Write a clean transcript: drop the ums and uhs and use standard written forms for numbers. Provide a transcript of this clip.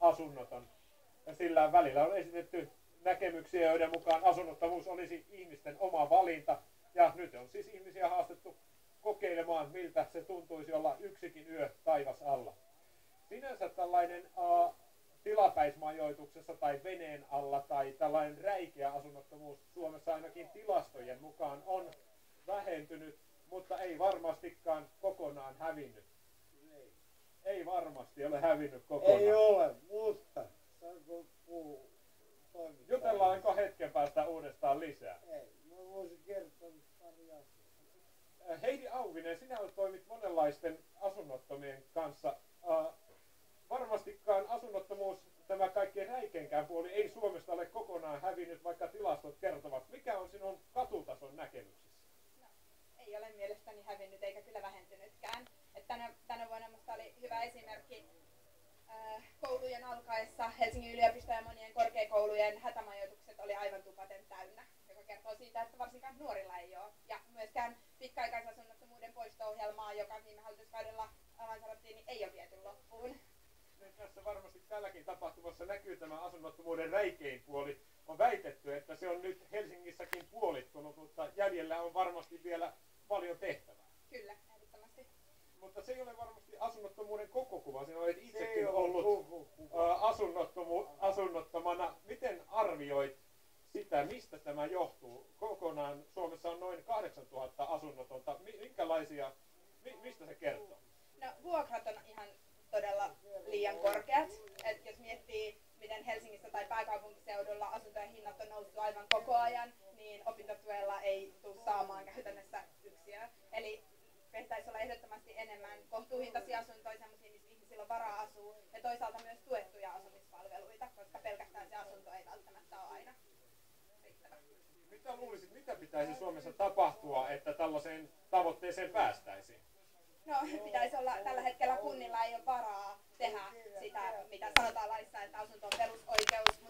asunnoton. Ja sillä välillä on esitetty näkemyksiä, joiden mukaan asunnottomuus olisi ihmisten oma valinta. Ja nyt on siis ihmisiä haastettu kokeilemaan, miltä se tuntuisi olla yksikin yö taivas alla. Sinänsä tällainen tilapäismajoituksessa tai veneen alla tai tällainen räikeä asunnottomuus Suomessa ainakin tilastojen mukaan on vähentynyt, mutta ei varmastikaan kokonaan hävinnyt. Ei varmasti ole hävinnyt kokonaan. Ei ole, mutta saanko jutellaanko hetken päästä uudestaan lisää? Ei, mä voisin kertoa pari asiaa. Heidi Auvinen, sinä toimit monenlaisten asunnottomien kanssa. Varmastikaan asunnottomuus, tämä kaikkein räikeinkään puoli, ei Suomesta ole kokonaan hävinnyt, vaikka tilastot kertovat. Mikä on sinun katutason näkemyksesi? No, ei ole mielestäni hävinnyt eikä kyllä vähentynytkään. Että tänä vuonna minusta oli hyvä esimerkki koulujen alkaessa Helsingin yliopiston ja monien korkeakoulujen hätämajoitukset oli aivan tupaten täynnä, joka kertoo siitä, että varsinkaan nuorilla ei ole. Ja myöskään pitkäaikaisasunnottomuuden poisto-ohjelmaa, joka viime hallituskaudella lanseerattiin, niin ei ole viety loppuun. Tässä varmasti tälläkin tapahtumassa näkyy tämä asunnottomuuden räikein puoli. On väitetty, että se on nyt Helsingissäkin puolittunut, mutta jäljellä on varmasti vielä paljon tehtävää. Kyllä, ehdottomasti. Mutta se ei ole varmasti asunnottomuuden koko kuva. Sinä olet itsekin ollut asunnottomana. Miten arvioit sitä, mistä tämä johtuu? Kokonaan Suomessa on noin 8000 asunnotonta. Mistä se kertoo? No, vuokrat on ihan todella liian korkeat. Et jos miettii, miten Helsingissä tai pääkaupunkiseudulla asuntojen hinnat on noussut aivan koko ajan, niin opintotuella ei tule saamaan käytännössä yksiöä. Eli pitäisi olla ehdottomasti enemmän kohtuuhintaisia asuntoja, sellaisia, missä ihmisillä on varaa asua, ja toisaalta myös tuettuja asumispalveluita, koska pelkästään se asunto ei välttämättä ole aina riittävä. Mitä luulisit, mitä pitäisi Suomessa tapahtua, että tällaiseen tavoitteeseen päästäisiin? No, pitäisi olla, tällä hetkellä kunnilla ei ole varaa tehdä sitä, mitä sanotaan laissa, että asunto on perusoikeus,